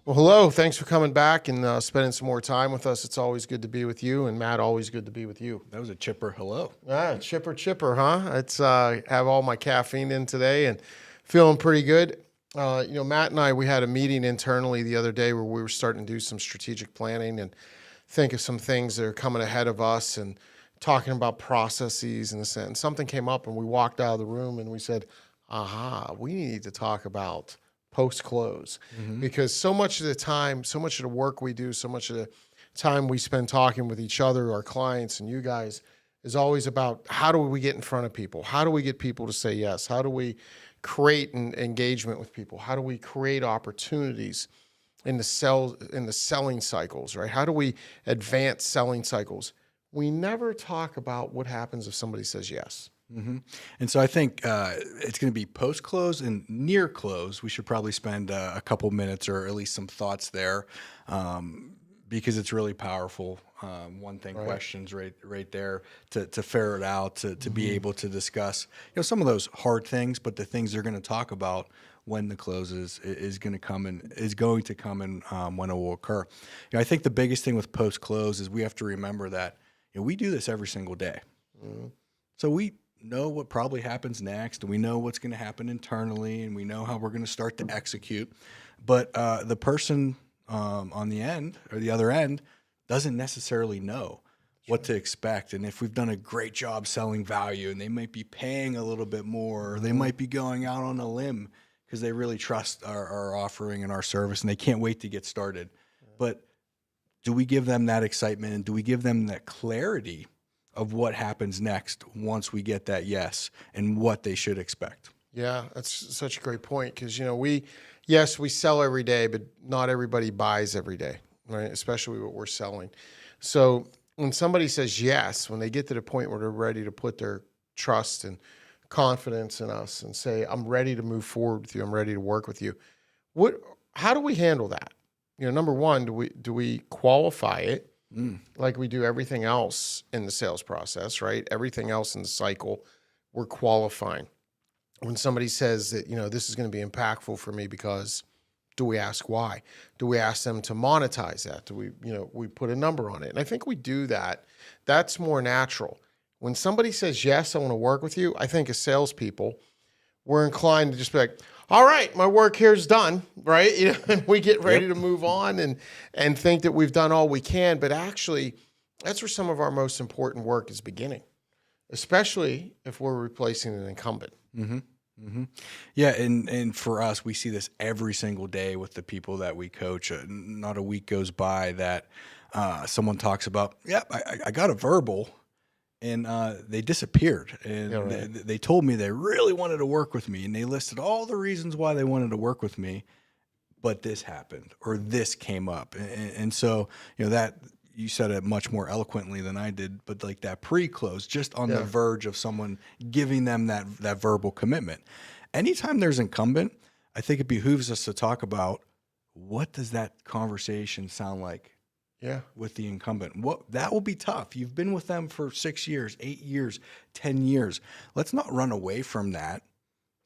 Well, hello. Thanks for coming back and spending some more time with us. It's always good to be with you. And Matt, always good to be with you. That was a chipper hello. Chipper, huh? It's have all my caffeine in today and feeling pretty good. Matt and I, we had a meeting internally the other day where we were starting to do some strategic planning and think of some things that are coming ahead of us and talking about processes and this and something came up and we walked out of the room and we said, aha, we need to talk about post-close because so much of the time, so much of the work we do, so much of the time we spend talking with each other, our clients and you guys is always about how do we get in front of people? How do we get people to say yes? How do we create an engagement with people? How do we create opportunities in the selling cycles, right? How do we advance selling cycles? We never talk about what happens if somebody says yes. And so I think it's going to be post-close and near close. We should probably spend a couple minutes or at least some thoughts there because it's really powerful. One thing, questions right there to ferret out, to be able to discuss, some of those hard things, but the things they're going to talk about when the close is going to come and when it will occur. I think the biggest thing with post-close is we have to remember that we do this every single day. So we know what probably happens next, and we know what's going to happen internally, and we know how we're going to start to execute. But the person on the end or the other end doesn't necessarily know what to expect. And if we've done a great job selling value, and they might be paying a little bit more, or they might be going out on a limb because they really trust our offering and our service, and they can't wait to get started. But do we give them that excitement, and do we give them that clarity of what happens next once we get that yes and what they should expect? Yeah, that's such a great point because, we sell every day, but not everybody buys every day, right? Especially what we're selling. So when somebody says yes, when they get to the point where they're ready to put their trust and confidence in us and say, I'm ready to move forward with you, I'm ready to work with you, how do we handle that? Number one, do we qualify it? Like we do everything else in the sales process, right? Everything else in the cycle, we're qualifying. When somebody says that, this is going to be impactful for me because, do we ask why? Do we ask them to monetize that? Do we put a number on it? And I think we do that. That's more natural. When somebody says, yes, I want to work with you, I think as salespeople, we're inclined to just be like, all right, my work here is done, right? And we get ready to move on and think that we've done all we can. But actually, that's where some of our most important work is beginning, especially if we're replacing an incumbent. Yeah, and for us, we see this every single day with the people that we coach. Not a week goes by that someone talks about, I got a verbal, and they disappeared. And they told me they really wanted to work with me, and they listed all the reasons why they wanted to work with me, but this happened or this came up. And so, that you said it much more eloquently than I did, but like that pre-close, just on the verge of someone giving them that verbal commitment. Anytime there's incumbent, I think it behooves us to talk about what does that conversation sound like with the incumbent. That will be tough. You've been with them for 6 years, 8 years, 10 years. Let's not run away from that.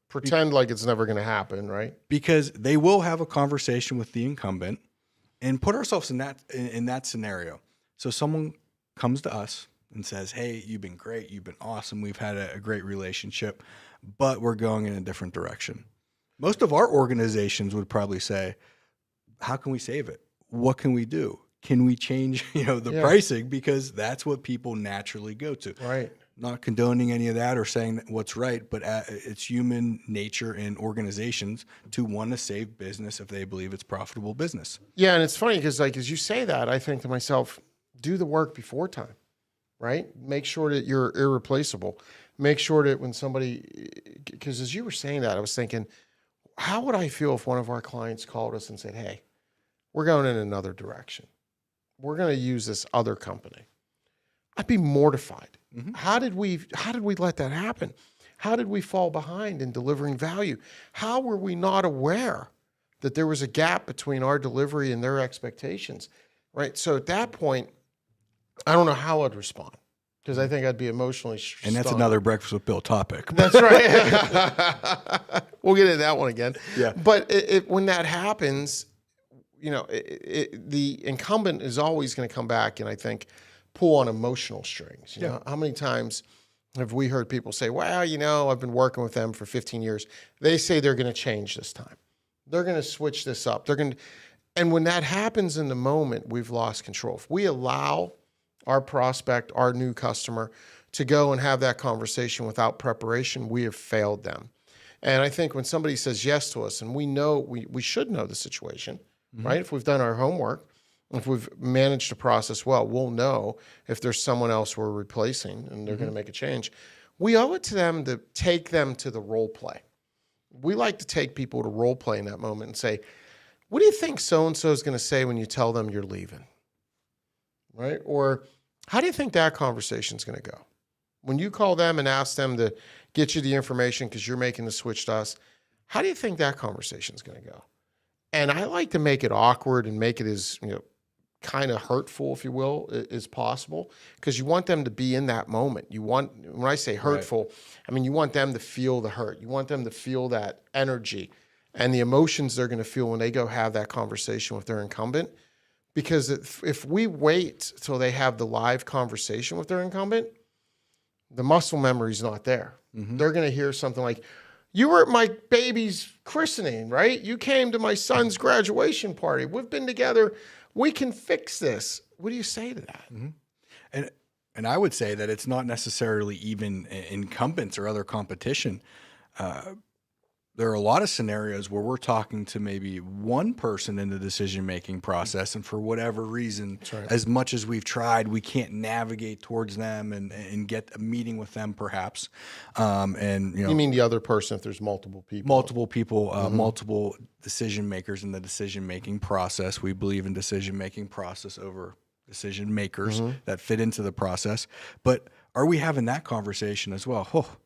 Pretend like it's never going to happen, right? Because they will have a conversation with the incumbent. And put ourselves in that scenario. So someone comes to us and says, hey, you've been great. You've been awesome. We've had a great relationship, but we're going in a different direction. Most of our organizations would probably say, how can we save it? What can we do? Can we change, the pricing? Because that's what people naturally go to. Right. Not condoning any of that or saying what's right, but it's human nature in organizations to want to save business if they believe it's profitable business. Yeah, and it's funny because, as you say that, I think to myself, do the work before time, right? Make sure that you're irreplaceable. Make sure that when somebody, because as you were saying that, I was thinking, how would I feel if one of our clients called us and said, hey, we're going in another direction. We're going to use this other company. I'd be mortified. How did we let that happen? How did we fall behind in delivering value? How were we not aware that there was a gap between our delivery and their expectations, right? So at that point, I don't know how I'd respond because I think I'd be emotionally stunned. And that's another Breakfast with Bill topic. That's right. We'll get into that one again. Yeah. But when that happens, the incumbent is always going to come back and I think pull on emotional strings. You know, how many times have we heard people say, well, I've been working with them for 15 years. They say they're going to change this time. They're going to switch this up. And when that happens in the moment, we've lost control. If we allow our prospect, our new customer, to go and have that conversation without preparation, we have failed them. And I think when somebody says yes to us, and we know we should know the situation, right? If we've done our homework, if we've managed the process well, we'll know if there's someone else we're replacing and they're going to make a change. We owe it to them to take them to the role play. We like to take people to role play in that moment and say, what do you think so-and-so is going to say when you tell them you're leaving? Right? Or how do you think that conversation is going to go? When you call them and ask them to get you the information because you're making the switch to us, how do you think that conversation is going to go? And I like to make it awkward and make it as, kind of hurtful, if you will, as possible, because you want them to be in that moment. When I say hurtful, I mean, you want them to feel the hurt. You want them to feel that energy and the emotions they're going to feel when they go have that conversation with their incumbent. Because if we wait till they have the live conversation with their incumbent, the muscle memory is not there. They're going to hear something like, you were at my baby's christening, right? You came to my son's graduation party. We've been together. We can fix this. What do you say to that? And I would say that it's not necessarily even incumbents or other competition. There are a lot of scenarios where we're talking to maybe one person in the decision-making process, and for whatever reason, as much as we've tried, we can't navigate towards them and get a meeting with them, perhaps. You mean the other person if there's multiple people? Multiple people, multiple decision makers in the decision-making process. We believe in decision-making process over decision makers that fit into the process. But are we having that conversation as well? Oh,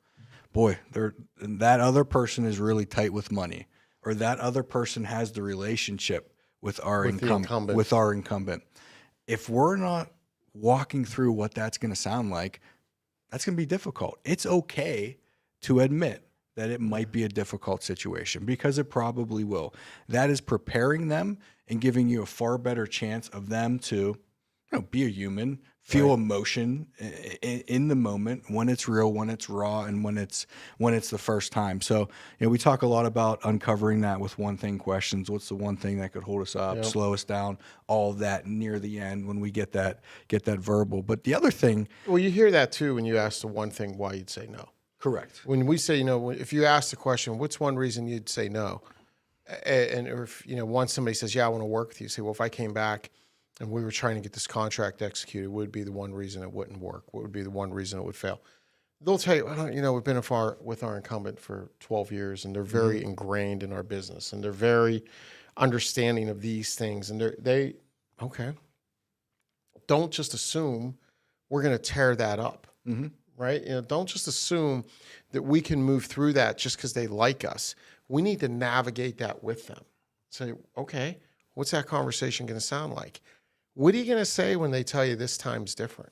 boy, that other person is really tight with money, or that other person has the relationship with our incumbent. If we're not walking through what that's going to sound like, that's going to be difficult. It's okay to admit that it might be a difficult situation, because it probably will. That is preparing them and giving you a far better chance of them to be a human, feel emotion in the moment, when it's real, when it's raw, and when it's the first time. So, we talk a lot about uncovering that with one thing questions. What's the one thing that could hold us up, slow us down, all of that near the end when we get that verbal. But the other thing, well, you hear that too when you ask the one thing why you'd say no. Correct. When we say, if you ask the question, what's one reason you'd say no? And if, once somebody says, yeah, I want to work with you, say, well, if I came back and we were trying to get this contract executed, what would be the one reason it wouldn't work? What would be the one reason it would fail? They'll tell you, we've been with our incumbent for 12 years, and they're very ingrained in our business, and they're very understanding of these things. And okay. Don't just assume we're going to tear that up, right? Don't just assume that we can move through that just because they like us. We need to navigate that with them. Say, okay, what's that conversation going to sound like? What are you going to say when they tell you this time's different?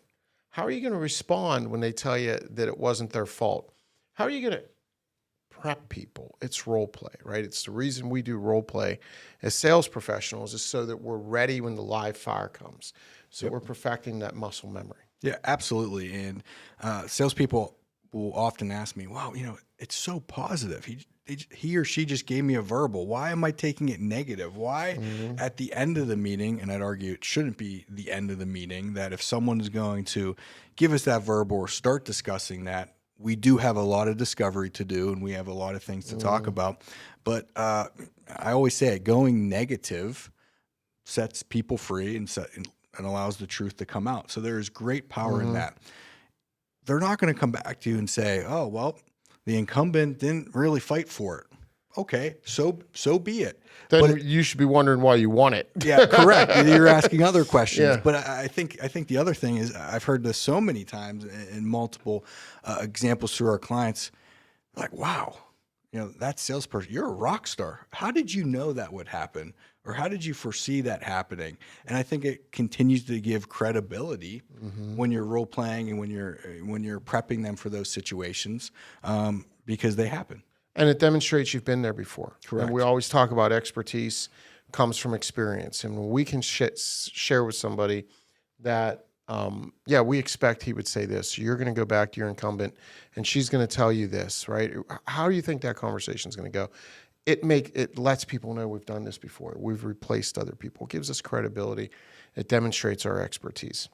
How are you going to respond when they tell you that it wasn't their fault? How are you going to prep people? It's role play, right? It's the reason we do role play as sales professionals, is so that we're ready when the live fire comes. So we're perfecting that muscle memory. Yeah, absolutely. And salespeople will often ask me, wow, it's so positive. He or she just gave me a verbal. Why am I taking it negative? Why at the end of the meeting, and I'd argue it shouldn't be the end of the meeting, that if someone is going to give us that verbal or start discussing that, we do have a lot of discovery to do, and we have a lot of things to talk about. But I always say going negative sets people free and allows the truth to come out. So there is great power in that. They're not going to come back to you and say, oh, well, the incumbent didn't really fight for it. Okay, so be it. Then you should be wondering why you want it. Yeah, correct. You're asking other questions. Yeah. But I think the other thing is, I've heard this so many times in multiple examples through our clients, like, wow, that salesperson, you're a rock star. How did you know that would happen? Or how did you foresee that happening? And I think it continues to give credibility when you're role playing and when you're prepping them for those situations, because they happen. And it demonstrates you've been there before. Correct. And we always talk about expertise comes from experience. And when we can share with somebody that, yeah, we expect he would say this, you're going to go back to your incumbent and she's going to tell you this, right? How do you think that conversation is going to go? It lets people know we've done this before. We've replaced other people. It gives us credibility. It demonstrates our expertise.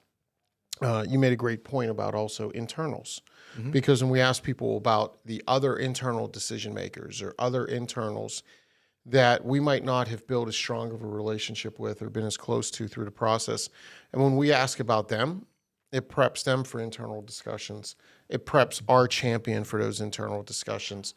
You made a great point about also internals, because when we ask people about the other internal decision makers or other internals that we might not have built as strong of a relationship with or been as close to through the process, and when we ask about them, it preps them for internal discussions. It preps our champion for those internal discussions.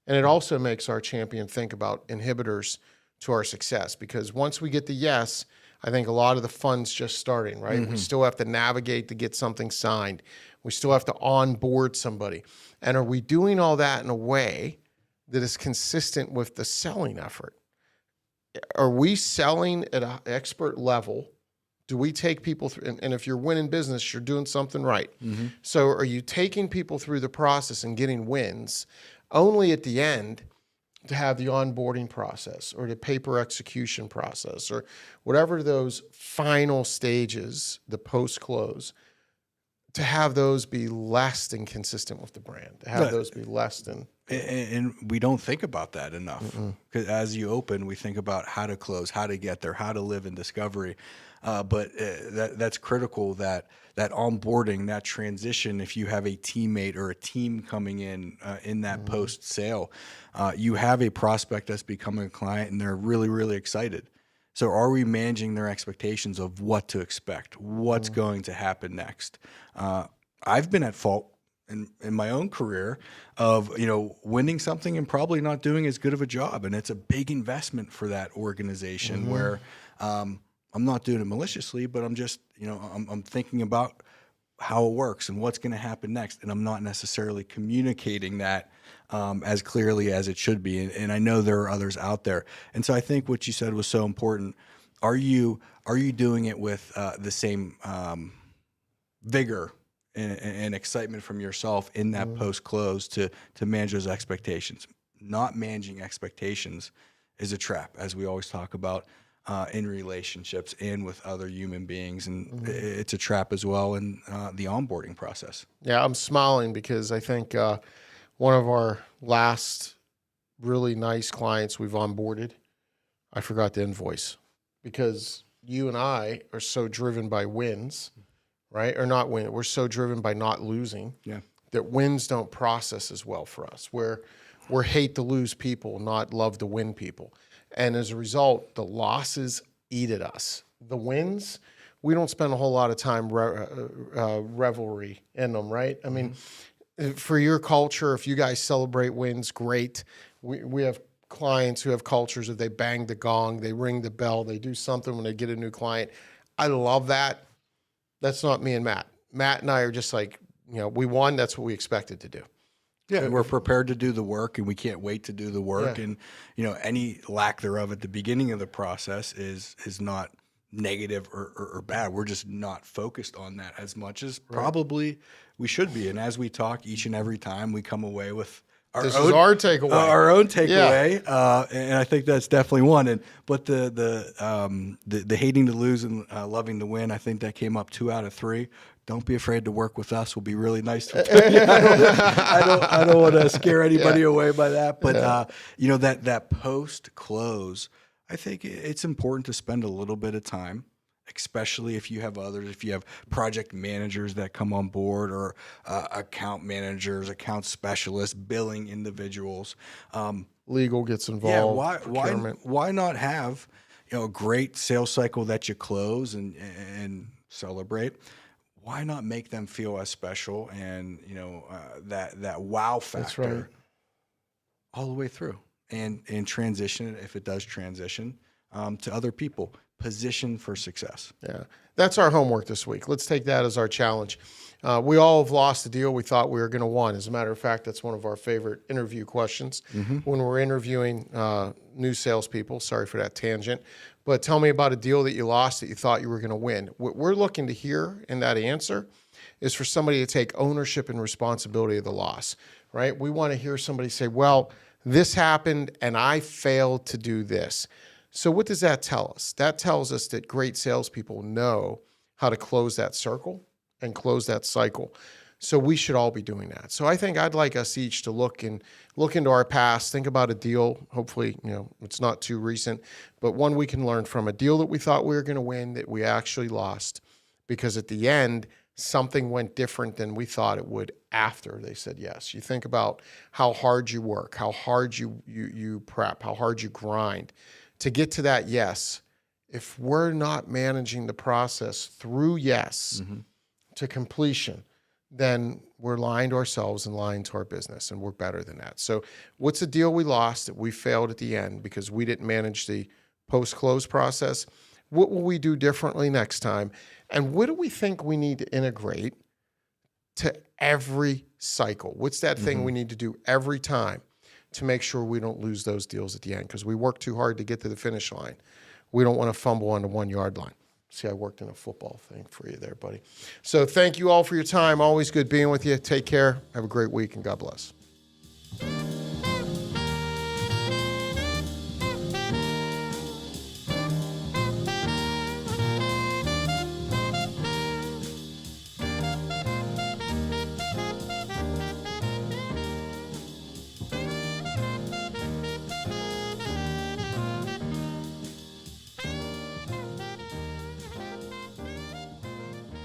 And it also makes our champion think about inhibitors to our success, because once we get the yes, I think a lot of the fun's just starting, right? We still have to navigate to get something signed. We still have to onboard somebody. And are we doing all that in a way that is consistent with the selling effort? Are we selling at an expert level? Do we take people through, and if you're winning business, you're doing something right. So are you taking people through the process and getting wins only at the end to have the onboarding process or the paper execution process or whatever those final stages, the post-close, to have those be less than consistent with the brand, to have those be less than... And we don't think about that enough. Because as you open, we think about how to close, how to get there, how to live in discovery. But that's critical, that onboarding, that transition. If you have a teammate or a team coming in that post sale, you have a prospect that's becoming a client and they're really, really excited. So are we managing their expectations of what to expect, what's going to happen next? I've been at fault in my own career of, winning something and probably not doing as good of a job. And it's a big investment for that organization where, I'm not doing it maliciously, but I'm just, I'm thinking about how it works and what's going to happen next. And I'm not necessarily communicating that as clearly as it should be. And I know there are others out there. And so I think what you said was so important. Are you doing it with the same vigor and excitement from yourself in that post-close to manage those expectations? Not managing expectations is a trap, as we always talk about. In relationships and with other human beings. And it's a trap as well in the onboarding process. Yeah, I'm smiling because I think one of our last really nice clients we've onboarded, I forgot the invoice, because you and I are so driven by wins, right? Or not win. We're so driven by not losing that wins don't process as well for us. We're hate to lose people, not love to win people. And as a result, the losses eat at us. The wins, we don't spend a whole lot of time revelry in them, right? I mean, for your culture, if you guys celebrate wins, great. We have clients who have cultures of they bang the gong, they ring the bell, they do something when they get a new client. I love that. That's not me and Matt. Matt and I are just like, we won, that's what we expected to do. Yeah, and we're prepared to do the work, and we can't wait to do the work. Yeah. And any lack thereof at the beginning of the process is not negative or bad. We're just not focused on that as much as probably we should be. And as we talk each and every time, we come away with our own takeaway. Our own takeaway, and I think that's definitely one. But the hating to lose and loving to win, I think that came up 2 out of 3. Don't be afraid to work with us. We'll be really nice to you. I don't want to scare anybody away by that. But that post close, I think it's important to spend a little bit of time, especially if you have others, if you have project managers that come on board or account managers, account specialists, billing individuals. Legal gets involved. Yeah, why not have a great sales cycle that you close and celebrate? Why not make them feel as special and that wow factor all the way through and transition it, if it does transition, to other people. Position for success. Yeah, that's our homework this week. Let's take that as our challenge. We all have lost a deal we thought we were going to win. As a matter of fact, that's one of our favorite interview questions when we're interviewing new salespeople. Sorry for that tangent. But tell me about a deal that you lost that you thought you were going to win. What we're looking to hear in that answer is for somebody to take ownership and responsibility of the loss, right? We want to hear somebody say, well, this happened and I failed to do this. So what does that tell us? That tells us that great salespeople know how to close that circle and close that cycle. So we should all be doing that. So I think I'd like us each to look into our past, think about a deal. Hopefully, it's not too recent, but one we can learn from, a deal that we thought we were going to win that we actually lost because at the end, something went different than we thought it would after they said yes. You think about how hard you work, how hard you prep, how hard you grind to get to that yes. If we're not managing the process through yes to completion, then we're lying to ourselves and lying to our business, and we're better than that. So what's the deal we lost that we failed at the end because we didn't manage the post-close process? What will we do differently next time? And what do we think we need to integrate to every cycle? What's that thing we need to do every time to make sure we don't lose those deals at the end? Because we work too hard to get to the finish line. We don't want to fumble on the 1 yard line. See, I worked in a football thing for you there, buddy. So thank you all for your time. Always good being with you. Take care. Have a great week, and God bless.